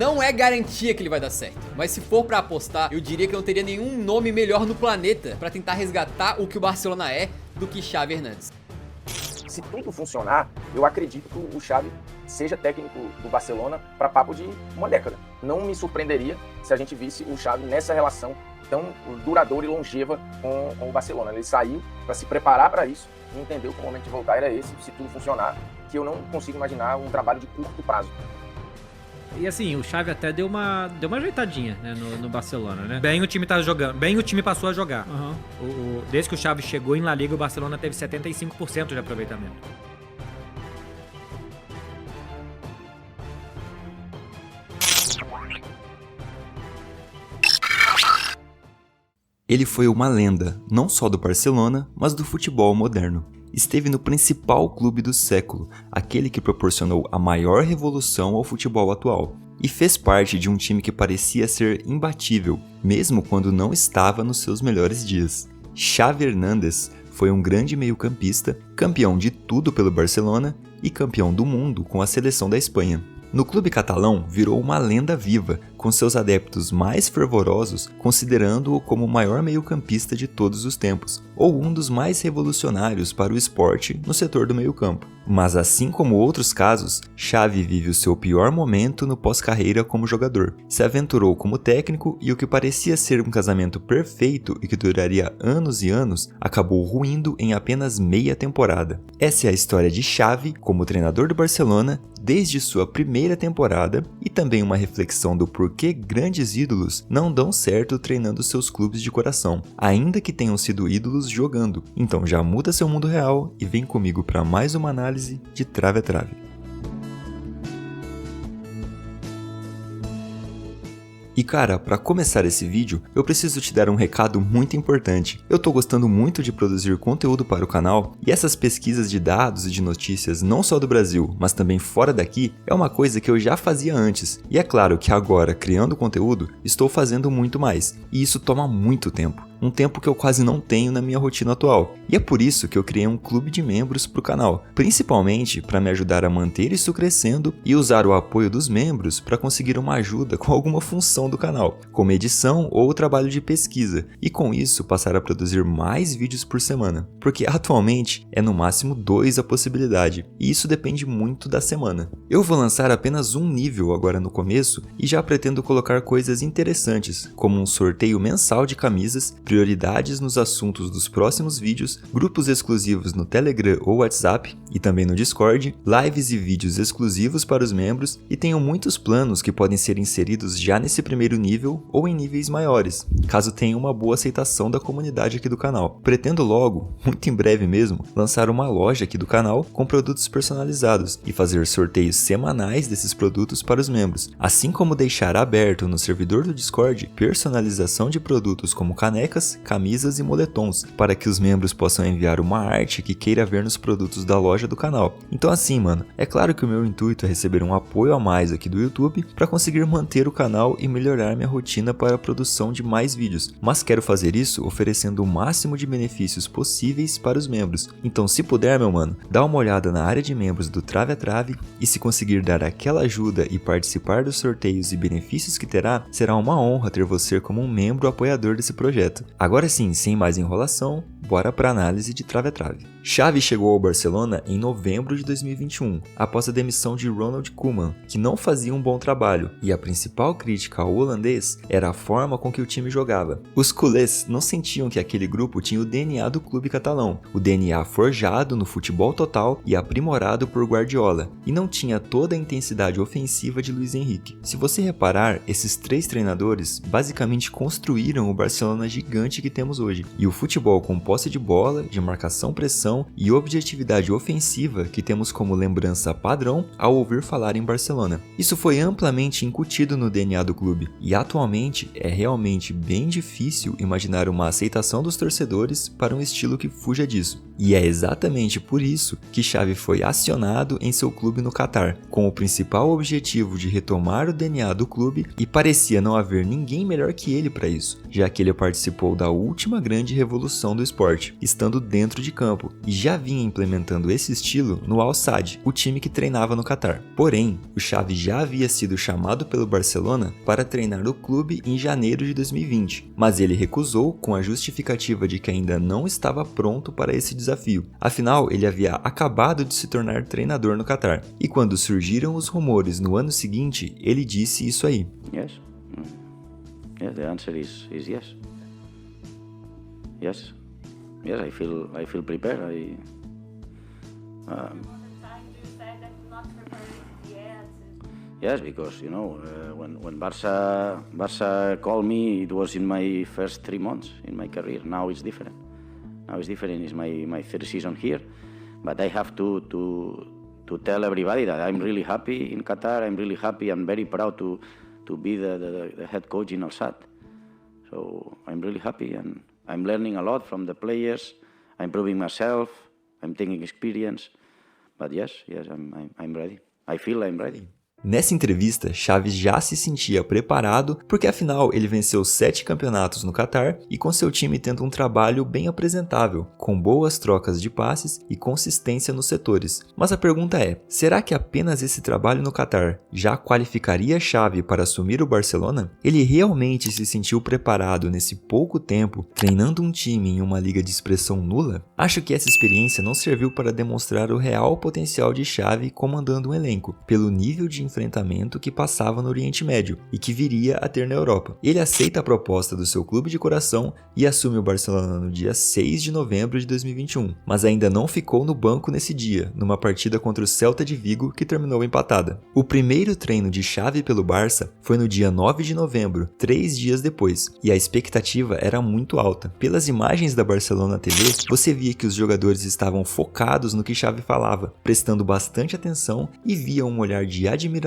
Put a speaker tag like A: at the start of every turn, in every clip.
A: Não é garantia que ele vai dar certo, mas se for pra apostar, eu diria que não teria nenhum nome melhor no planeta pra tentar resgatar o que o Barcelona é do que Xavi Hernández.
B: Se tudo funcionar, eu acredito que o Xavi seja técnico do Barcelona para papo de uma década. Não me surpreenderia se a gente visse o Xavi nessa relação tão duradoura e longeva com o Barcelona. Ele saiu para se preparar para isso e entendeu que o momento de voltar era esse, se tudo funcionar, que eu não consigo imaginar um trabalho de curto prazo.
C: E assim, o Xavi até deu uma ajeitadinha, né, no Barcelona, né? Bem o time tá jogando, bem o time passou a jogar. Desde que o Xavi chegou em La Liga, o Barcelona teve 75% de aproveitamento.
D: Ele foi uma lenda, não só do Barcelona, mas do futebol moderno. Esteve no principal clube do século, aquele que proporcionou a maior revolução ao futebol atual, e fez parte de um time que parecia ser imbatível, mesmo quando não estava nos seus melhores dias. Xavi Hernández foi um grande meio-campista, campeão de tudo pelo Barcelona e campeão do mundo com a seleção da Espanha. No clube catalão, virou uma lenda viva, com seus adeptos mais fervorosos considerando-o como o maior meio-campista de todos os tempos, ou um dos mais revolucionários para o esporte no setor do meio-campo. Mas assim como outros casos, Xavi vive o seu pior momento no pós-carreira como jogador. Se aventurou como técnico e o que parecia ser um casamento perfeito e que duraria anos e anos, acabou ruindo em apenas meia temporada. Essa é a história de Xavi como treinador do Barcelona desde sua primeira temporada e também uma reflexão do porquê grandes ídolos não dão certo treinando seus clubes de coração, ainda que tenham sido ídolos jogando. Então já muda seu mundo real e vem comigo para mais uma análise de Trave a Trave. E cara, para começar esse vídeo, eu preciso te dar um recado muito importante. Eu tô gostando muito de produzir conteúdo para o canal, e essas pesquisas de dados e de notícias não só do Brasil, mas também fora daqui, é uma coisa que eu já fazia antes. E é claro que agora, criando conteúdo, estou fazendo muito mais, e isso toma muito tempo. Um tempo que eu quase não tenho na minha rotina atual. E é por isso que eu criei um clube de membros para o canal, principalmente para me ajudar a manter isso crescendo e usar o apoio dos membros para conseguir uma ajuda com alguma função do canal, como edição ou trabalho de pesquisa, e com isso passar a produzir mais vídeos por semana, porque atualmente é no máximo 2 a possibilidade, e isso depende muito da semana. Eu vou lançar apenas um nível agora no começo e já pretendo colocar coisas interessantes, como um sorteio mensal de camisas, prioridades nos assuntos dos próximos vídeos, grupos exclusivos no Telegram ou WhatsApp e também no Discord, lives e vídeos exclusivos para os membros, e tenho muitos planos que podem ser inseridos já nesse primeiro nível ou em níveis maiores, caso tenha uma boa aceitação da comunidade aqui do canal. Pretendo logo, muito em breve mesmo, lançar uma loja aqui do canal com produtos personalizados e fazer sorteios semanais desses produtos para os membros, assim como deixar aberto no servidor do Discord personalização de produtos como canecas, camisas e moletons, para que os membros possam enviar uma arte que queira ver nos produtos da loja do canal. Então assim, mano, é claro que o meu intuito é receber um apoio a mais aqui do YouTube para conseguir manter o canal e melhorar minha rotina para a produção de mais vídeos, mas quero fazer isso oferecendo o máximo de benefícios possíveis para os membros. Então se puder, meu mano, dá uma olhada na área de membros do Trave a Trave, e se conseguir dar aquela ajuda e participar dos sorteios e benefícios que terá, será uma honra ter você como um membro apoiador desse projeto. Agora sim, sem mais enrolação, bora para a análise de Trave a Trave. Xavi chegou ao Barcelona em novembro de 2021, após a demissão de Ronald Koeman, que não fazia um bom trabalho, e a principal crítica ao holandês era a forma com que o time jogava. Os culés não sentiam que aquele grupo tinha o DNA do clube catalão, o DNA forjado no futebol total e aprimorado por Guardiola, e não tinha toda a intensidade ofensiva de Luis Henrique. Se você reparar, esses 3 treinadores basicamente construíram o Barcelona gigante que temos hoje, e o futebol com posse de bola, de marcação-pressão e objetividade ofensiva que temos como lembrança padrão ao ouvir falar em Barcelona. Isso foi amplamente incutido no DNA do clube, clube, e atualmente é realmente bem difícil imaginar uma aceitação dos torcedores para um estilo que fuja disso. E é exatamente por isso que Xavi foi acionado em seu clube no Catar, com o principal objetivo de retomar o DNA do clube, e parecia não haver ninguém melhor que ele para isso, já que ele participou da última grande revolução do esporte, estando dentro de campo, e já vinha implementando esse estilo no Al Sadd, o time que treinava no Catar. Porém, o Xavi já havia sido chamado pelo Barcelona para treinar o clube em janeiro de 2020, mas ele recusou com a justificativa de que ainda não estava pronto para esse desafio. Afinal, ele havia acabado de se tornar treinador no Catar, e quando surgiram os rumores no ano seguinte, ele disse isso aí.
E: Yes. Yeah, the answer is yes. Yes. Yes, I feel prepared. Yes, because when Barca called me, it was in my first 3 months in my career. Now it's different. It's my third season here, but I have to tell everybody that I'm really happy in Qatar. I'm really happy. I'm very proud to be the head coach in Al Sadd. So I'm really happy, and I'm learning a lot from the players. I'm proving myself. I'm taking experience. But yes, I'm ready. I feel I'm ready.
D: Nessa entrevista, Xavi já se sentia preparado, porque afinal ele venceu 7 campeonatos no Catar e com seu time tendo um trabalho bem apresentável, com boas trocas de passes e consistência nos setores. Mas a pergunta é, será que apenas esse trabalho no Catar já qualificaria Xavi para assumir o Barcelona? Ele realmente se sentiu preparado nesse pouco tempo, treinando um time em uma liga de expressão nula? Acho que essa experiência não serviu para demonstrar o real potencial de Xavi comandando um elenco, pelo nível de enfrentamento que passava no Oriente Médio e que viria a ter na Europa. Ele aceita a proposta do seu clube de coração e assume o Barcelona no dia 6 de novembro de 2021, mas ainda não ficou no banco nesse dia, numa partida contra o Celta de Vigo que terminou empatada. O primeiro treino de Xavi pelo Barça foi no dia 9 de novembro, 3 dias depois, e a expectativa era muito alta. Pelas imagens da Barcelona TV, você via que os jogadores estavam focados no que Xavi falava, prestando bastante atenção e via um olhar de admiração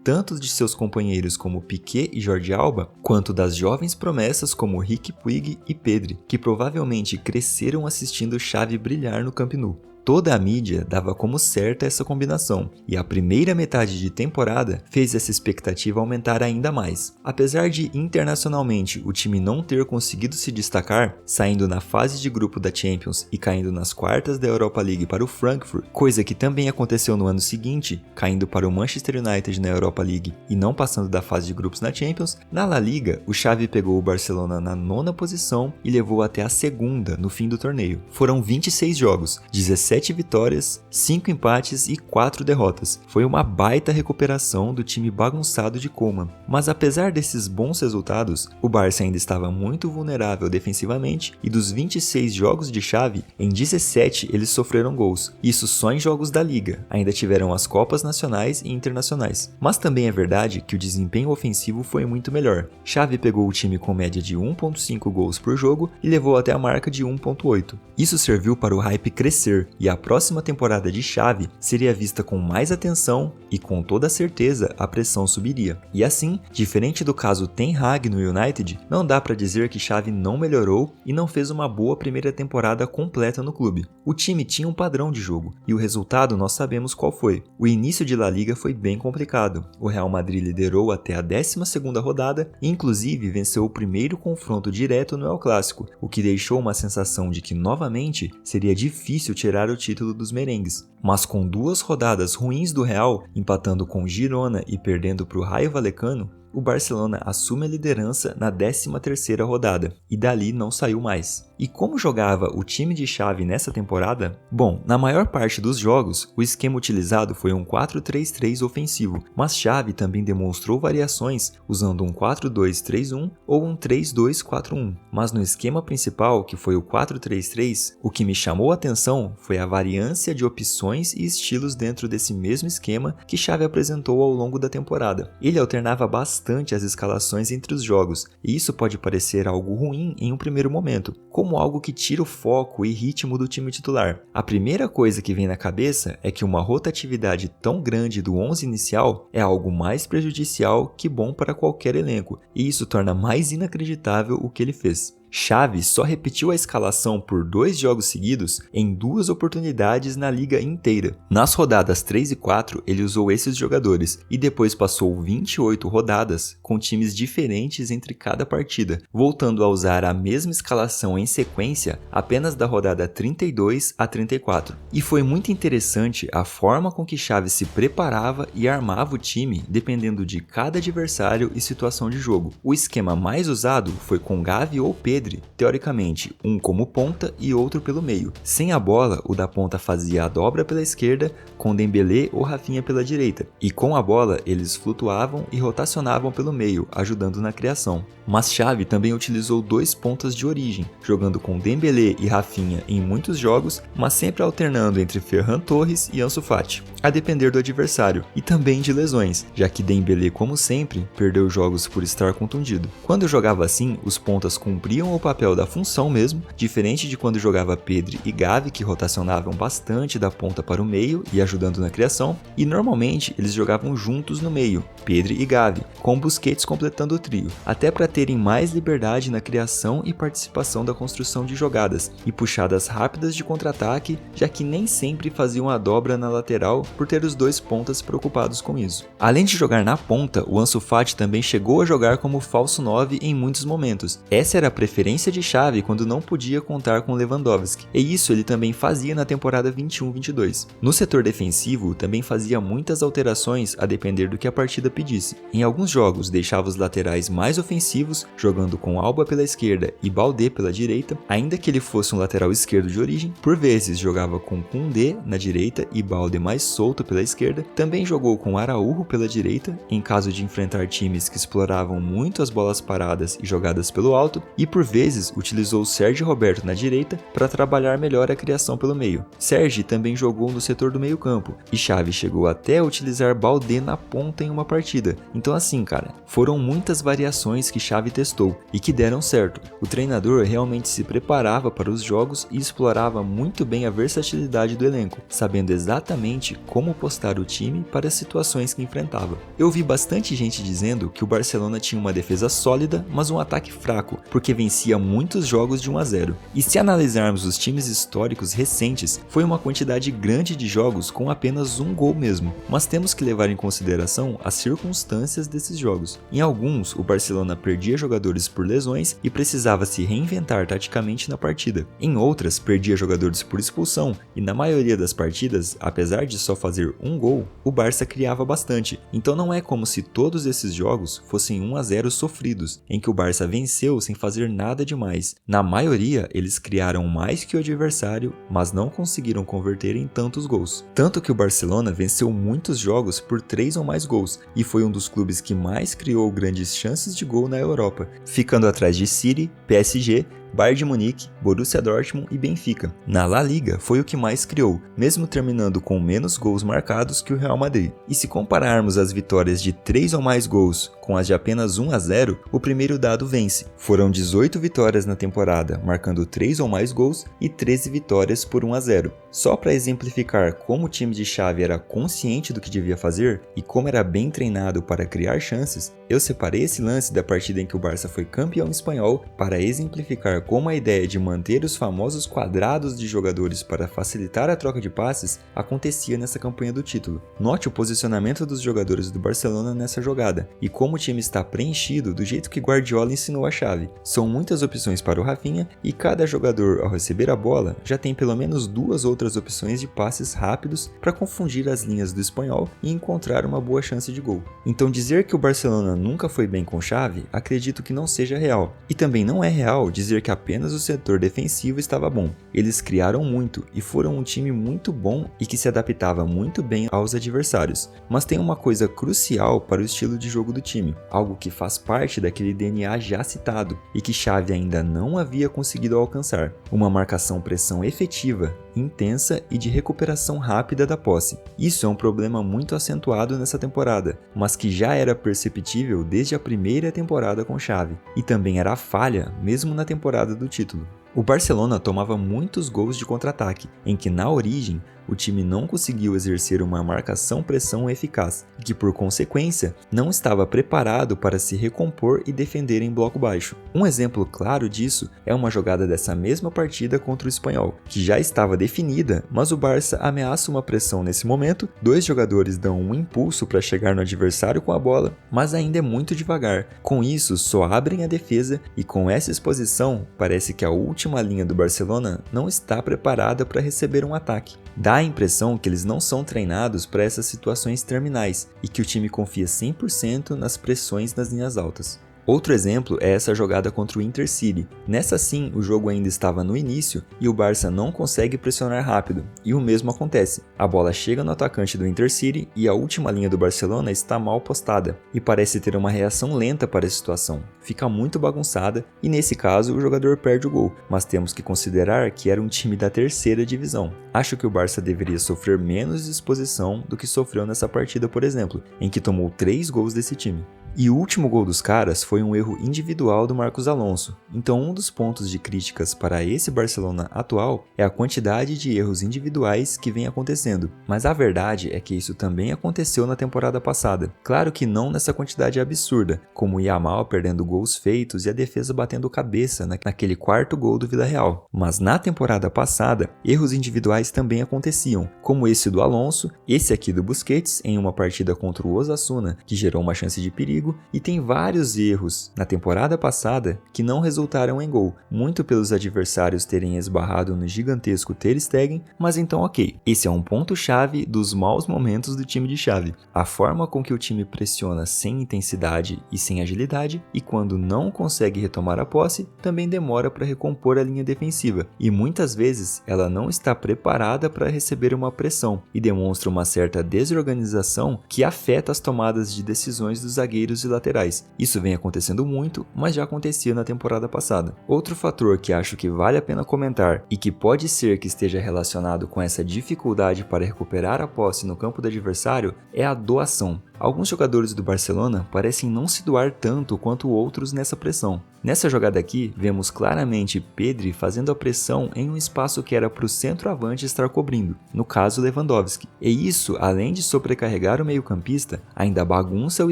D: tanto de seus companheiros como Piqué e Jordi Alba, quanto das jovens promessas como Riqui Puig e Pedri, que provavelmente cresceram assistindo Xavi brilhar no Camp Nou. Toda a mídia dava como certa essa combinação, e a primeira metade de temporada fez essa expectativa aumentar ainda mais. Apesar de internacionalmente o time não ter conseguido se destacar, saindo na fase de grupo da Champions e caindo nas quartas da Europa League para o Frankfurt, coisa que também aconteceu no ano seguinte, caindo para o Manchester United na Europa League e não passando da fase de grupos na Champions, na La Liga o Xavi pegou o Barcelona na 9ª posição e levou até a 2ª no fim do torneio. Foram 26 jogos, 17 vitórias, 5 empates e 4 derrotas. Foi uma baita recuperação do time bagunçado de Koeman. Mas apesar desses bons resultados, o Barça ainda estava muito vulnerável defensivamente e dos 26 jogos de Xavi, em 17 eles sofreram gols. Isso só em jogos da Liga. Ainda tiveram as Copas Nacionais e Internacionais. Mas também é verdade que o desempenho ofensivo foi muito melhor. Xavi pegou o time com média de 1.5 gols por jogo e levou até a marca de 1.8. Isso serviu para o hype crescer e a próxima temporada de Xavi seria vista com mais atenção e com toda certeza a pressão subiria. E assim, diferente do caso Ten Hag no United, não dá para dizer que Xavi não melhorou e não fez uma boa primeira temporada completa no clube. O time tinha um padrão de jogo e o resultado nós sabemos qual foi. O início de La Liga foi bem complicado. O Real Madrid liderou até a 12ª rodada e inclusive venceu o primeiro confronto direto no El Clásico, o que deixou uma sensação de que novamente seria difícil tirar o título dos merengues. Mas com 2 rodadas ruins do Real, empatando com Girona e perdendo para o Rayo Vallecano, o Barcelona assume a liderança na 13ª rodada e dali não saiu mais. E como jogava o time de Xavi nessa temporada? Bom, na maior parte dos jogos, o esquema utilizado foi um 4-3-3 ofensivo, mas Xavi também demonstrou variações usando um 4-2-3-1 ou um 3-2-4-1. Mas no esquema principal, que foi o 4-3-3, o que me chamou a atenção foi a variância de opções e estilos dentro desse mesmo esquema que Xavi apresentou ao longo da temporada. Ele alternava bastante as escalações entre os jogos, e isso pode parecer algo ruim em um primeiro momento. Como como algo que tira o foco e ritmo do time titular. A primeira coisa que vem na cabeça é que uma rotatividade tão grande do 11 inicial é algo mais prejudicial que bom para qualquer elenco, e isso torna mais inacreditável o que ele fez. Xavi só repetiu a escalação por 2 jogos seguidos em 2 oportunidades na liga inteira. Nas rodadas 3 e 4, ele usou esses jogadores e depois passou 28 rodadas com times diferentes entre cada partida, voltando a usar a mesma escalação em sequência apenas da rodada 32 a 34. E foi muito interessante a forma com que Xavi se preparava e armava o time dependendo de cada adversário e situação de jogo. O esquema mais usado foi com Gavi ou Pedri, teoricamente um como ponta e outro pelo meio. Sem a bola, o da ponta fazia a dobra pela esquerda, com Dembélé ou Rafinha pela direita, e com a bola eles flutuavam e rotacionavam pelo meio, ajudando na criação. Mas Xavi também utilizou 2 pontas de origem, jogando com Dembélé e Rafinha em muitos jogos, mas sempre alternando entre Ferran Torres e Ansu Fati, a depender do adversário, e também de lesões, já que Dembélé, como sempre, perdeu jogos por estar contundido. Quando jogava assim, os pontas cumpriam o papel da função mesmo, diferente de quando jogava Pedri e Gavi, que rotacionavam bastante da ponta para o meio e ajudando na criação, e normalmente eles jogavam juntos no meio, Pedri e Gavi, com Busquets completando o trio, até para terem mais liberdade na criação e participação da construção de jogadas, e puxadas rápidas de contra-ataque, já que nem sempre faziam a dobra na lateral por ter os 2 pontas preocupados com isso. Além de jogar na ponta, o Ansu Fati também chegou a jogar como falso 9 em muitos momentos. Essa era a preferência de Xavi quando não podia contar com Lewandowski, e isso ele também fazia na temporada 21-22. No setor defensivo, também fazia muitas alterações a depender do que a partida pedisse. Em alguns jogos, deixava os laterais mais ofensivos, jogando com Alba pela esquerda e Baldé pela direita, ainda que ele fosse um lateral esquerdo de origem. Por vezes, jogava com Koundé na direita e Baldé mais solto pela esquerda. Também jogou com Araújo pela direita, em caso de enfrentar times que exploravam muito as bolas paradas e jogadas pelo alto, e por vezes utilizou Sérgio Roberto na direita para trabalhar melhor a criação pelo meio. Sérgio também jogou no setor do meio campo, e Xavi chegou até a utilizar Baldé na ponta em uma partida. Então assim, cara, foram muitas variações que Xavi testou e que deram certo. O treinador realmente se preparava para os jogos e explorava muito bem a versatilidade do elenco, sabendo exatamente como postar o time para as situações que enfrentava. Eu vi bastante gente dizendo que o Barcelona tinha uma defesa sólida, mas um ataque fraco, porque vencia muitos jogos de 1 a 0. E se analisarmos os times históricos recentes, foi uma quantidade grande de jogos com apenas um gol mesmo, mas temos que levar em consideração as circunstâncias desses jogos. Em alguns, o Barcelona perdia jogadores por lesões e precisava se reinventar taticamente na partida. Em outras, perdia jogadores por expulsão, e na maioria das partidas, apesar de só fazer um gol, o Barça criava bastante. Então não é como se todos esses jogos fossem 1 a 0 sofridos, em que o Barça venceu sem fazer nada demais. Na maioria, eles criaram mais que o adversário, mas não conseguiram converter em tantos gols. Tanto que o Barcelona venceu muitos jogos por 3 ou mais gols, e foi um dos clubes que mais criou grandes chances de gol na Europa, ficando atrás de City, PSG, Bayern de Munique, Borussia Dortmund e Benfica. Na La Liga foi o que mais criou, mesmo terminando com menos gols marcados que o Real Madrid. E se compararmos as vitórias de 3 ou mais gols com as de apenas 1 a 0, o primeiro dado vence. Foram 18 vitórias na temporada, marcando 3 ou mais gols, e 13 vitórias por 1 a 0. Só para exemplificar como o time de Xavi era consciente do que devia fazer e como era bem treinado para criar chances, eu separei esse lance da partida em que o Barça foi campeão espanhol para exemplificar como a ideia de manter os famosos quadrados de jogadores para facilitar a troca de passes acontecia nessa campanha do título. Note o posicionamento dos jogadores do Barcelona nessa jogada e como o time está preenchido do jeito que Guardiola ensinou a Xavi. São muitas opções para o Rafinha e cada jogador, ao receber a bola, já tem pelo menos 2 outras opções de passes rápidos para confundir as linhas do espanhol e encontrar uma boa chance de gol. Então dizer que o Barcelona nunca foi bem com Xavi, acredito que não seja real. E também não é real dizer que apenas o setor defensivo estava bom. Eles criaram muito e foram um time muito bom e que se adaptava muito bem aos adversários. Mas tem uma coisa crucial para o estilo de jogo do time, algo que faz parte daquele DNA já citado e que Xavi ainda não havia conseguido alcançar: uma marcação-pressão efetiva, intensa e de recuperação rápida da posse. Isso é um problema muito acentuado nessa temporada, mas que já era perceptível desde a primeira temporada com Xavi, e também era falha mesmo na temporada do título. O Barcelona tomava muitos gols de contra-ataque, em que na origem o time não conseguiu exercer uma marcação-pressão eficaz e que, por consequência, não estava preparado para se recompor e defender em bloco baixo. Um exemplo claro disso é uma jogada dessa mesma partida contra o Espanhol, que já estava definida, mas o Barça ameaça uma pressão nesse momento, 2 jogadores dão um impulso para chegar no adversário com a bola, mas ainda é muito devagar. Com isso, só abrem a defesa e com essa exposição, parece que a última linha do Barcelona não está preparada para receber um ataque. Dá a impressão que eles não são treinados para essas situações terminais e que o time confia 100% nas pressões nas linhas altas. Outro exemplo é essa jogada contra o Intercity. Nessa sim, o jogo ainda estava no início e o Barça não consegue pressionar rápido, e o mesmo acontece. A bola chega no atacante do Intercity e a última linha do Barcelona está mal postada, e parece ter uma reação lenta para a situação. Fica muito bagunçada e nesse caso o jogador perde o gol, mas temos que considerar que era um time da 3ª divisão. Acho que o Barça deveria sofrer menos exposição do que sofreu nessa partida, por exemplo, em que tomou 3 gols desse time. E o último gol dos caras foi um erro individual do Marcos Alonso, então um dos pontos de críticas para esse Barcelona atual é a quantidade de erros individuais que vem acontecendo, mas a verdade é que isso também aconteceu na temporada passada. Claro que não nessa quantidade absurda, como o Yamal perdendo gols feitos e a defesa batendo cabeça naquele 4º gol do Villarreal, mas na temporada passada, erros individuais também aconteciam, como esse do Alonso, esse aqui do Busquets em uma partida contra o Osasuna, que gerou uma chance de perigo, e tem vários erros na temporada passada que não resultaram em gol, muito pelos adversários terem esbarrado no gigantesco Ter Stegen, mas então ok, esse é um ponto-chave dos maus momentos do time de Xavi, a forma com que o time pressiona sem intensidade e sem agilidade, e quando não consegue retomar a posse, também demora para recompor a linha defensiva, e muitas vezes ela não está preparada para receber uma pressão, e demonstra uma certa desorganização que afeta as tomadas de decisões dos zagueiros e laterais. Isso vem acontecendo muito, mas já acontecia na temporada passada. Outro fator que acho que vale a pena comentar e que pode ser que esteja relacionado com essa dificuldade para recuperar a posse no campo do adversário é a doação. Alguns jogadores do Barcelona parecem não se doar tanto quanto outros nessa pressão. Nessa jogada aqui, vemos claramente Pedri fazendo a pressão em um espaço que era para o centroavante estar cobrindo, no caso Lewandowski. E isso, além de sobrecarregar o meio-campista, ainda bagunça o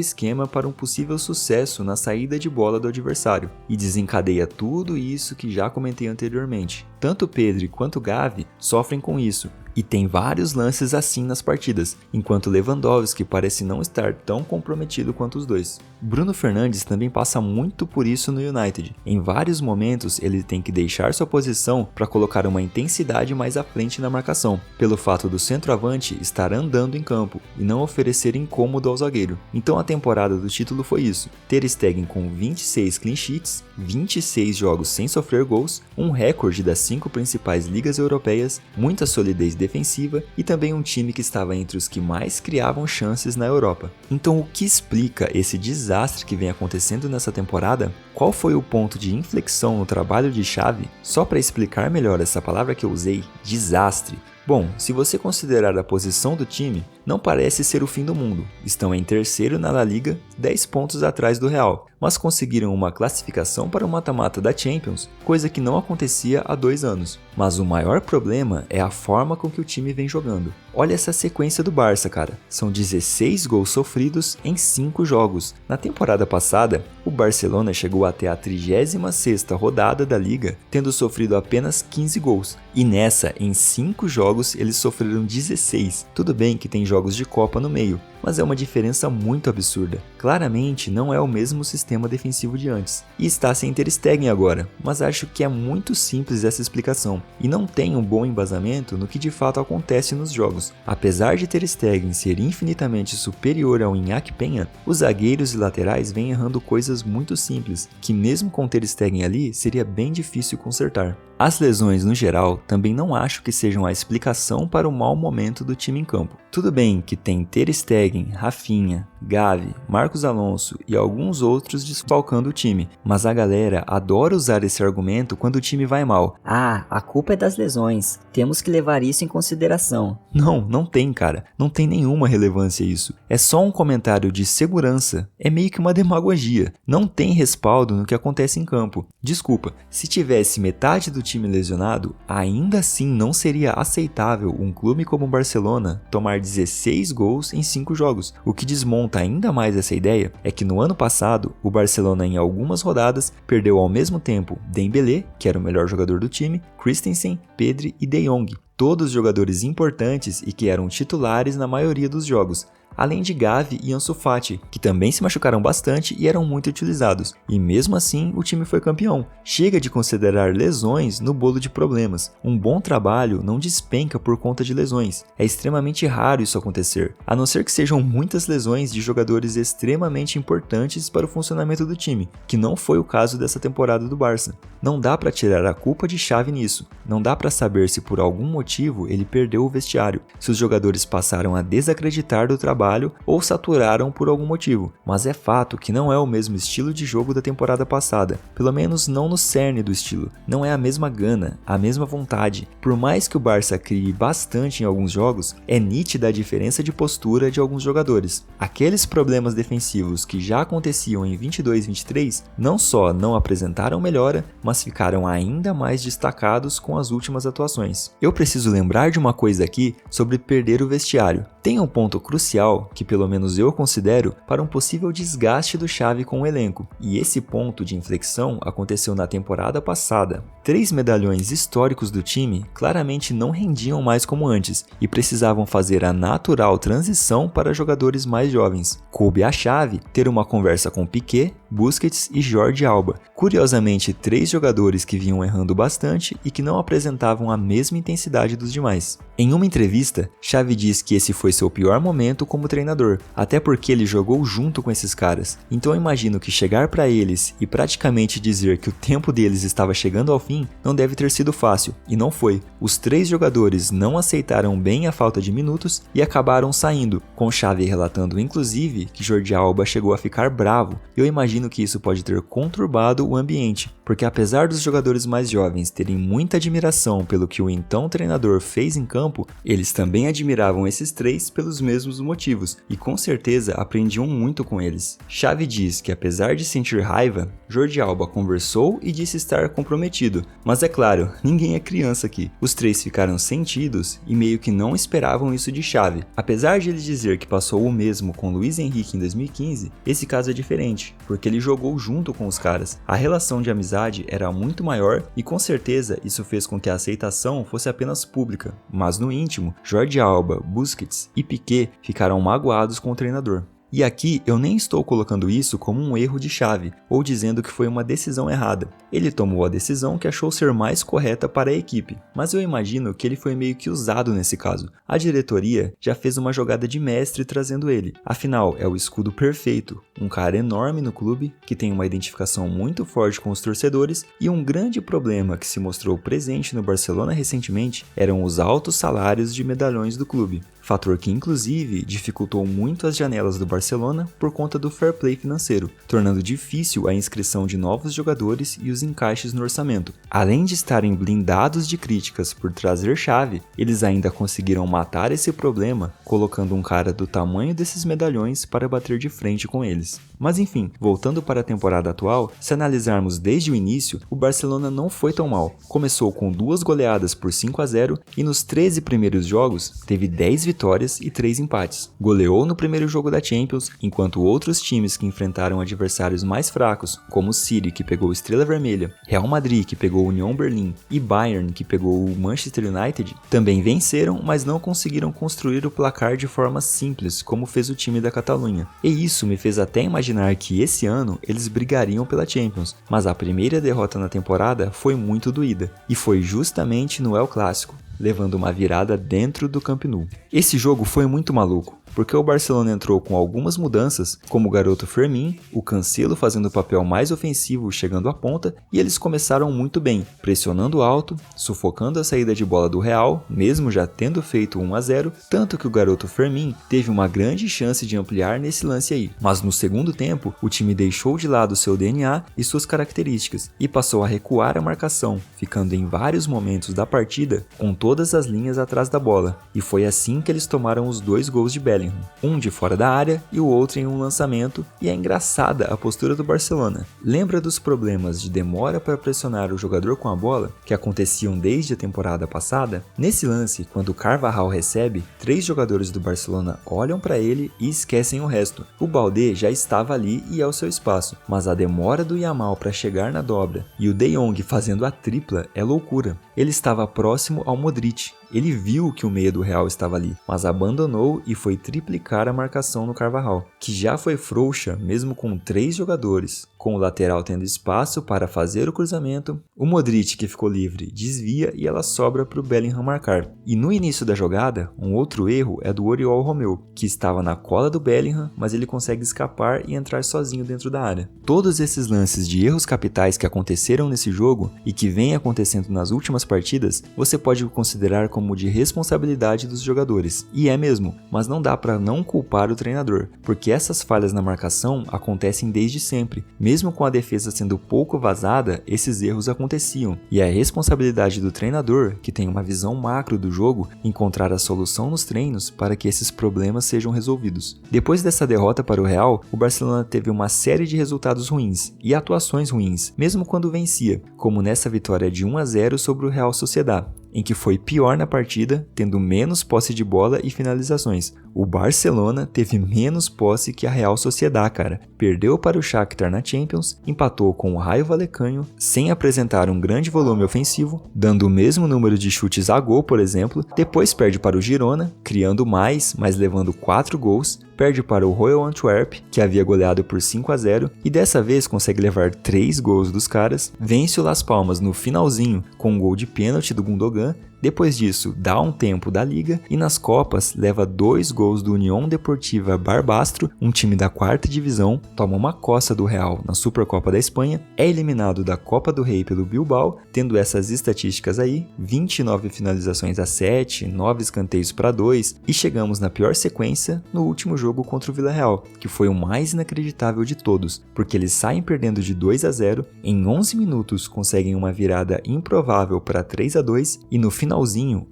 D: esquema para um possível sucesso na saída de bola do adversário, e desencadeia tudo isso que já comentei anteriormente. Tanto Pedri quanto Gavi sofrem com isso, e tem vários lances assim nas partidas, enquanto Lewandowski parece não estar tão comprometido quanto os dois. Bruno Fernandes também passa muito por isso no United. Em vários momentos ele tem que deixar sua posição para colocar uma intensidade mais à frente na marcação, pelo fato do centroavante estar andando em campo e não oferecer incômodo ao zagueiro. Então a temporada do título foi isso: Ter Stegen com 26 clean sheets, 26 jogos sem sofrer gols, um recorde das 5 principais ligas europeias, muita solidez defensiva e também um time que estava entre os que mais criavam chances na Europa. Então o que explica esse desastre que vem acontecendo nessa temporada? Qual foi o ponto de inflexão no trabalho de Xavi? Só para explicar melhor essa palavra que eu usei, desastre. Bom, se você considerar a posição do time, não parece ser o fim do mundo. Estão em terceiro na La Liga, 10 pontos atrás do Real, mas conseguiram uma classificação para o mata-mata da Champions, coisa que não acontecia há 2 anos. Mas o maior problema é a forma com que o time vem jogando. Olha essa sequência do Barça, cara. São 16 gols sofridos em 5 jogos. Na temporada passada, o Barcelona chegou até a 36ª rodada da Liga, tendo sofrido apenas 15 gols. E nessa, em 5 jogos, eles sofreram 16. Tudo bem que tem jogos de Copa no meio, mas é uma diferença muito absurda. Claramente não é o mesmo sistema defensivo de antes, e está sem Ter Stegen agora, mas acho que é muito simples essa explicação, e não tem um bom embasamento no que de fato acontece nos jogos. Apesar de Ter Stegen ser infinitamente superior ao Iñaki Peña, os zagueiros e laterais vêm errando coisas muito simples, que mesmo com Ter Stegen ali, seria bem difícil consertar. As lesões no geral também não acho que sejam a explicação para o mau momento do time em campo. Tudo bem que tem Ter Stegen, Rafinha, Gavi, Marcos Alonso e alguns outros desfalcando o time, mas a galera adora usar esse argumento quando o time vai mal.
F: Ah, a culpa é das lesões. Temos que levar isso em consideração.
D: Não tem, cara. Não tem nenhuma relevância isso. É só um comentário de segurança. É meio que uma demagogia. Não tem respaldo no que acontece em campo. Desculpa, se tivesse metade do time lesionado, ainda assim não seria aceitável um clube como o Barcelona tomar 16 gols em 5 jogos. O que desmonta ainda mais essa ideia é que no ano passado, o Barcelona em algumas rodadas perdeu ao mesmo tempo Dembélé, que era o melhor jogador do time, Christensen, Pedri e De Jong, todos jogadores importantes e que eram titulares na maioria dos jogos, além de Gavi e Ansu Fati, que também se machucaram bastante e eram muito utilizados, e mesmo assim o time foi campeão. Chega de considerar lesões no bolo de problemas. Um bom trabalho não despenca por conta de lesões. É extremamente raro isso acontecer, a não ser que sejam muitas lesões de jogadores extremamente importantes para o funcionamento do time, que não foi o caso dessa temporada do Barça. Não dá para tirar a culpa de Xavi nisso. Não dá para saber se por algum motivo ele perdeu o vestiário, se os jogadores passaram a desacreditar do trabalho ou saturaram por algum motivo, mas é fato que não é o mesmo estilo de jogo da temporada passada, pelo menos não no cerne do estilo, não é a mesma gana, a mesma vontade. Por mais que o Barça crie bastante em alguns jogos, é nítida a diferença de postura de alguns jogadores. Aqueles problemas defensivos que já aconteciam em 22-23 não só não apresentaram melhora, mas ficaram ainda mais destacados com as últimas atuações. Eu preciso lembrar de uma coisa aqui sobre perder o vestiário. Tem um ponto crucial que pelo menos eu considero para um possível desgaste do Xavi com o elenco, e esse ponto de inflexão aconteceu na temporada passada. 3 medalhões históricos do time claramente não rendiam mais como antes e precisavam fazer a natural transição para jogadores mais jovens. Coube a Xavi ter uma conversa com Piqué, Busquets e Jordi Alba, curiosamente 3 jogadores que vinham errando bastante e que não apresentavam a mesma intensidade dos demais. Em uma entrevista, Xavi diz que esse foi seu pior momento como treinador, até porque ele jogou junto com esses caras. Então eu imagino que chegar para eles e praticamente dizer que o tempo deles estava chegando ao fim não deve ter sido fácil, e não foi. Os 3 jogadores não aceitaram bem a falta de minutos e acabaram saindo, com Xavi relatando inclusive que Jordi Alba chegou a ficar bravo. Eu imagino que isso pode ter conturbado o ambiente, porque apesar dos jogadores mais jovens terem muita admiração pelo que o então treinador fez em campo, eles também admiravam esses 3 pelos mesmos motivos e com certeza aprendiam muito com eles. Xavi diz que apesar de sentir raiva, Jordi Alba conversou e disse estar comprometido, mas é claro, ninguém é criança aqui. Os 3 ficaram sentidos e meio que não esperavam isso de Xavi. Apesar de ele dizer que passou o mesmo com Luiz Henrique em 2015, esse caso é diferente, porque ele jogou junto com os caras. A relação de amizade era muito maior e com certeza isso fez com que a aceitação fosse apenas pública, mas no íntimo, Jordi Alba, Busquets e Piqué ficaram magoados com o treinador. E aqui eu nem estou colocando isso como um erro de Xavi, ou dizendo que foi uma decisão errada. Ele tomou a decisão que achou ser mais correta para a equipe, mas eu imagino que ele foi meio que usado nesse caso. A diretoria já fez uma jogada de mestre trazendo ele. Afinal, é o escudo perfeito, um cara enorme no clube, que tem uma identificação muito forte com os torcedores, e um grande problema que se mostrou presente no Barcelona recentemente eram os altos salários de medalhões do clube. Fator que inclusive dificultou muito as janelas do Barcelona por conta do fair play financeiro, tornando difícil a inscrição de novos jogadores e os encaixes no orçamento. Além de estarem blindados de críticas por trazer Xavi, eles ainda conseguiram matar esse problema colocando um cara do tamanho desses medalhões para bater de frente com eles. Mas enfim, voltando para a temporada atual, se analisarmos desde o início, o Barcelona não foi tão mal. Começou com 2 goleadas por 5-0 e nos 13 primeiros jogos teve 10 vitórias e 3 empates. Goleou no primeiro jogo da Champions, enquanto outros times que enfrentaram adversários mais fracos, como o City, que pegou Estrela Vermelha, Real Madrid, que pegou União Berlim, e Bayern, que pegou o Manchester United, também venceram, mas não conseguiram construir o placar de forma simples, como fez o time da Catalunha. E isso me fez até imaginar que esse ano eles brigariam pela Champions, mas a primeira derrota na temporada foi muito doída, e foi justamente no El Clásico, levando uma virada dentro do Camp Nou. Esse jogo foi muito maluco. porque o Barcelona entrou com algumas mudanças, como o garoto Fermín, o Cancelo fazendo o papel mais ofensivo chegando à ponta, e eles começaram muito bem, pressionando alto, sufocando a saída de bola do Real, mesmo já tendo feito 1-0, tanto que o garoto Fermín teve uma grande chance de ampliar nesse lance aí. Mas no segundo tempo, o time deixou de lado seu DNA e suas características, e passou a recuar a marcação, ficando em vários momentos da partida com todas as linhas atrás da bola, e foi assim que eles tomaram os 2 gols de Bellingham, um de fora da área e o outro em um lançamento, e é engraçada a postura do Barcelona. Lembra dos problemas de demora para pressionar o jogador com a bola, que aconteciam desde a temporada passada? Nesse lance, quando o Carvajal recebe, 3 jogadores do Barcelona olham para ele e esquecem o resto. O Baldé já estava ali e é o seu espaço, mas a demora do Yamal para chegar na dobra e o De Jong fazendo a tripla é loucura. Ele estava próximo ao Modric. Ele viu que o meia do Real estava ali, mas abandonou e foi triplicar a marcação no Carvajal, que já foi frouxa mesmo com 3 jogadores, com o lateral tendo espaço para fazer o cruzamento. O Modric, que ficou livre, desvia e ela sobra para o Bellingham marcar. E no início da jogada, um outro erro é do Oriol Romeu, que estava na cola do Bellingham, mas ele consegue escapar e entrar sozinho dentro da área. Todos esses lances de erros capitais que aconteceram nesse jogo e que vem acontecendo nas últimas partidas, você pode considerar como de responsabilidade dos jogadores, e é mesmo, mas não dá para não culpar o treinador, porque essas falhas na marcação acontecem desde sempre. Mesmo com a defesa sendo pouco vazada, esses erros aconteciam, e é a responsabilidade do treinador, que tem uma visão macro do jogo, encontrar a solução nos treinos para que esses problemas sejam resolvidos. Depois dessa derrota para o Real, o Barcelona teve uma série de resultados ruins e atuações ruins, mesmo quando vencia, como nessa vitória de 1-0 sobre o Real Sociedad, em que foi pior na partida, tendo menos posse de bola e finalizações. O Barcelona teve menos posse que a Real Sociedad, cara. Perdeu para o Shakhtar na Champions, empatou com o Rayo Vallecano, sem apresentar um grande volume ofensivo, dando o mesmo número de chutes a gol, por exemplo. Depois perde para o Girona, criando mais, mas levando 4 gols. Perde para o Royal Antwerp, que havia goleado por 5-0, e dessa vez consegue levar 3 gols dos caras. Vence o Las Palmas no finalzinho com um gol de pênalti do Gundogan. Depois disso, dá um tempo da Liga e nas Copas leva 2 gols do Unión Deportiva Barbastro, um time da 4ª divisão, toma uma coça do Real na Supercopa da Espanha, é eliminado da Copa do Rei pelo Bilbao, tendo essas estatísticas aí, 29 finalizações a 7, 9 escanteios para 2, e chegamos na pior sequência no último jogo contra o Villarreal, que foi o mais inacreditável de todos, porque eles saem perdendo de 2-0, em 11 minutos conseguem uma virada improvável para 3-2 e no finalzinho,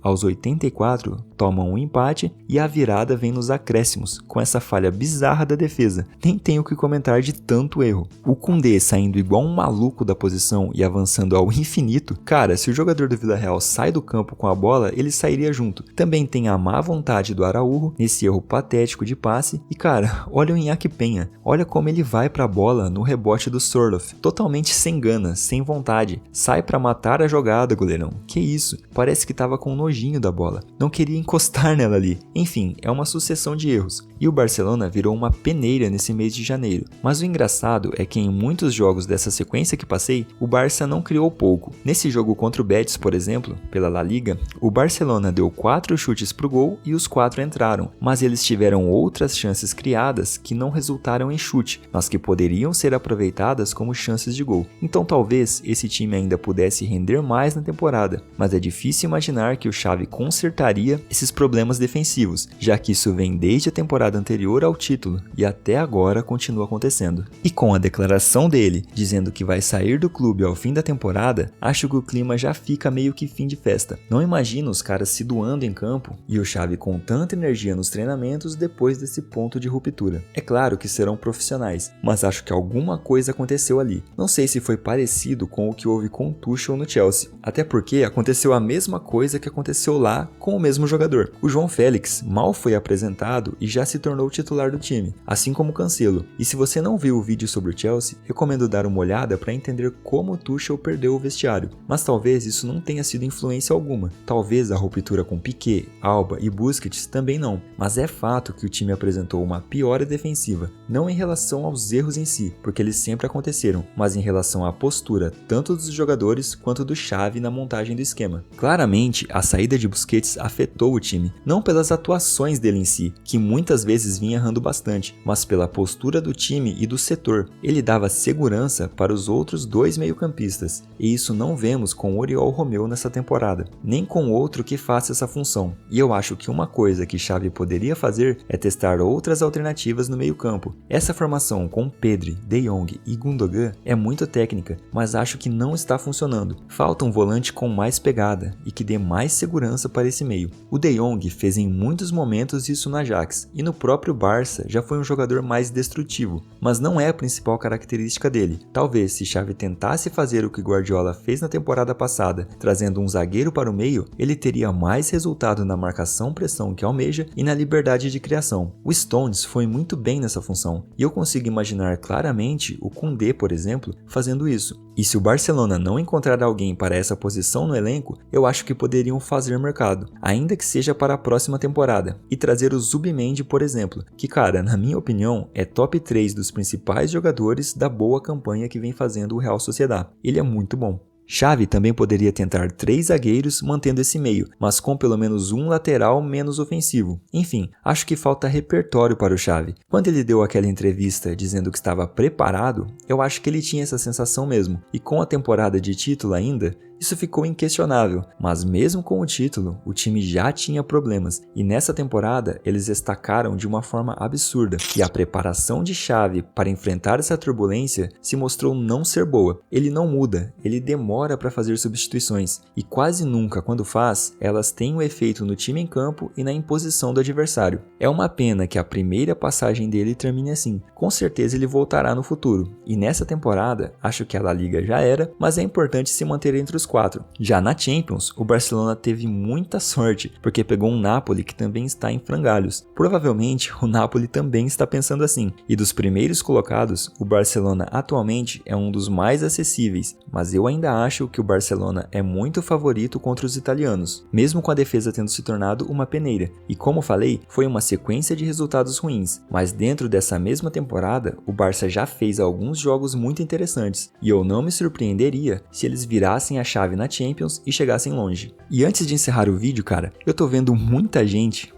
D: aos 84, tomam um empate e a virada vem nos acréscimos, com essa falha bizarra da defesa. Nem tenho o que comentar de tanto erro. O Koundé saindo igual um maluco da posição e avançando ao infinito. Cara, se o jogador do Villarreal sai do campo com a bola, ele sairia junto. Também tem a má vontade do Araújo, nesse erro patético de passe. E cara, olha o Iñaki Peña. Olha como ele vai pra bola no rebote do Sorloth. Totalmente sem ganas, sem vontade. Sai pra matar a jogada, goleirão. Que isso? Parece que tava com nojinho da bola. Não queria encostar nela ali. Enfim, é uma sucessão de erros. E o Barcelona virou uma peneira nesse mês de janeiro. Mas o engraçado é que em muitos jogos dessa sequência que passei, o Barça não criou pouco. Nesse jogo contra o Betis, por exemplo, pela La Liga, o Barcelona deu 4 chutes pro gol e os 4 entraram. Mas eles tiveram outras chances criadas que não resultaram em chute, mas que poderiam ser aproveitadas como chances de gol. Então talvez esse time ainda pudesse render mais na temporada, mas é difícil imaginar que o Xavi consertaria esses problemas defensivos, já que isso vem desde a temporada anterior ao título e até agora continua acontecendo. E com a declaração dele dizendo que vai sair do clube ao fim da temporada, acho que o clima já fica meio que fim de festa. Não imagino os caras se doando em campo e o Xavi com tanta energia nos treinamentos depois desse ponto de ruptura. É claro que serão profissionais, mas acho que alguma coisa aconteceu ali. Não sei se foi parecido com o que houve com o Tuchel no Chelsea, até porque aconteceu a mesma coisa que aconteceu lá com o mesmo jogador. O João Félix mal foi apresentado e já se tornou titular do time, assim como o Cancelo. E se você não viu o vídeo sobre o Chelsea, recomendo dar uma olhada para entender como o Tuchel perdeu o vestiário. Mas talvez isso não tenha sido influência alguma. Talvez a ruptura com Piqué, Alba e Busquets também não. Mas é fato que o time apresentou uma piora defensiva, não em relação aos erros em si, porque eles sempre aconteceram, mas em relação à postura tanto dos jogadores quanto do Xavi na montagem do esquema. Claramente Claramente, a saída de Busquets afetou o time, não pelas atuações dele em si, que muitas vezes vinha errando bastante, mas pela postura do time e do setor. Ele dava segurança para os outros dois meio-campistas, e isso não vemos com o Oriol Romeu nessa temporada, nem com outro que faça essa função. E eu acho que uma coisa que Xavi poderia fazer é testar outras alternativas no meio-campo. Essa formação com Pedri, De Jong e Gundogan é muito técnica, mas acho que não está funcionando. Falta um volante com mais pegada e que dê mais segurança para esse meio. O De Jong fez em muitos momentos isso no Ajax, e no próprio Barça já foi um jogador mais destrutivo, mas não é a principal característica dele. Talvez se Xavi tentasse fazer o que Guardiola fez na temporada passada, trazendo um zagueiro para o meio, ele teria mais resultado na marcação-pressão que almeja e na liberdade de criação. O Stones foi muito bem nessa função, e eu consigo imaginar claramente o Koundé, por exemplo, fazendo isso. E se o Barcelona não encontrar alguém para essa posição no elenco, eu acho que poderiam fazer mercado, ainda que seja para a próxima temporada, e trazer o Zubimendi, por exemplo, que, cara, na minha opinião, é top 3 dos principais jogadores da boa campanha que vem fazendo o Real Sociedad. Ele é muito bom. Xavi também poderia tentar 3 zagueiros mantendo esse meio, mas com pelo menos um lateral menos ofensivo. Enfim, acho que falta repertório para o Xavi. Quando ele deu aquela entrevista dizendo que estava preparado, eu acho que ele tinha essa sensação mesmo. E com a temporada de título ainda, isso ficou inquestionável, mas mesmo com o título, o time já tinha problemas, e nessa temporada eles destacaram de uma forma absurda, e a preparação de Xavi para enfrentar essa turbulência se mostrou não ser boa. Ele não muda, ele demora para fazer substituições, e quase nunca quando faz, elas têm um efeito no time em campo e na imposição do adversário. É uma pena que a primeira passagem dele termine assim, com certeza ele voltará no futuro, e nessa temporada, acho que a La Liga já era, mas é importante se manter entre os 4. Já na Champions, o Barcelona teve muita sorte, porque pegou um Napoli que também está em frangalhos. Provavelmente, o Napoli também está pensando assim. E dos primeiros colocados, o Barcelona atualmente é um dos mais acessíveis, mas eu ainda acho que o Barcelona é muito favorito contra os italianos, mesmo com a defesa tendo se tornado uma peneira. E como falei, foi uma sequência de resultados ruins, mas dentro dessa mesma temporada, o Barça já fez alguns jogos muito interessantes, e eu não me surpreenderia se eles virassem a chave na Champions e chegassem longe. E antes de encerrar o vídeo, cara, eu tô vendo muita gente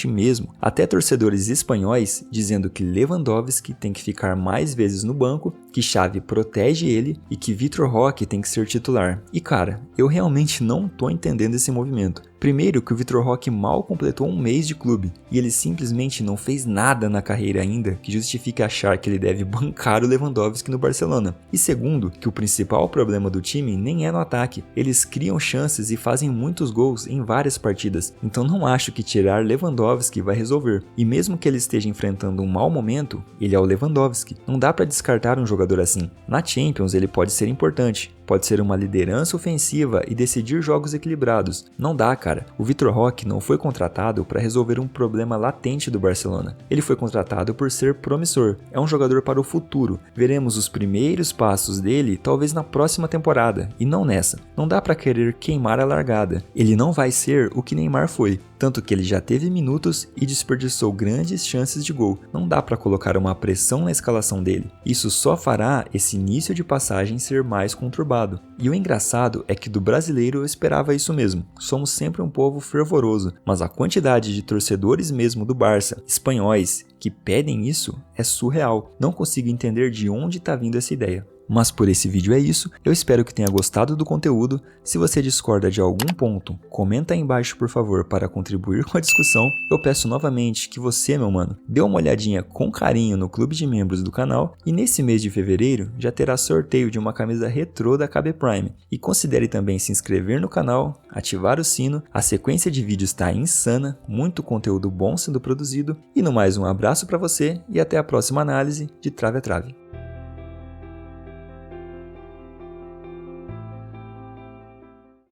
D: mesmo, até torcedores espanhóis, dizendo que Lewandowski tem que ficar mais vezes no banco, que Xavi protege ele e que Vitor Roque tem que ser titular. E cara, eu realmente não tô entendendo esse movimento. Primeiro que o Vitor Roque mal completou um mês de clube, e ele simplesmente não fez nada na carreira ainda que justifique achar que ele deve bancar o Lewandowski no Barcelona. E segundo, que o principal problema do time nem é no ataque, eles criam chances e fazem muitos gols em várias partidas, então não acho que tirar Lewandowski vai resolver. E mesmo que ele esteja enfrentando um mau momento, ele é o Lewandowski, não dá para descartar um jogador assim. Na Champions ele pode ser importante, pode ser uma liderança ofensiva e decidir jogos equilibrados. Não dá, cara. O Vitor Roque não foi contratado para resolver um problema latente do Barcelona. Ele foi contratado por ser promissor. É um jogador para o futuro. Veremos os primeiros passos dele talvez na próxima temporada e não nessa. Não dá para querer queimar a largada. Ele não vai ser o que Neymar foi, tanto que ele já teve minutos e desperdiçou grandes chances de gol. Não dá para colocar uma pressão na escalação dele. Isso só fará esse início de passagem ser mais conturbado. E o engraçado é que do brasileiro eu esperava isso mesmo. Somos sempre um povo fervoroso, mas a quantidade de torcedores mesmo do Barça, espanhóis, que pedem isso é surreal. Não consigo entender de onde está vindo essa ideia. Mas por esse vídeo é isso, eu espero que tenha gostado do conteúdo. Se você discorda de algum ponto, comenta aí embaixo por favor para contribuir com a discussão. Eu peço novamente que você, meu mano, dê uma olhadinha com carinho no clube de membros do canal, e nesse mês de fevereiro já terá sorteio de uma camisa retrô da KB Prime. E considere também se inscrever no canal, ativar o sino, a sequência de vídeos está insana, muito conteúdo bom sendo produzido. E no mais, um abraço para você e até a próxima análise de Trave a Trave.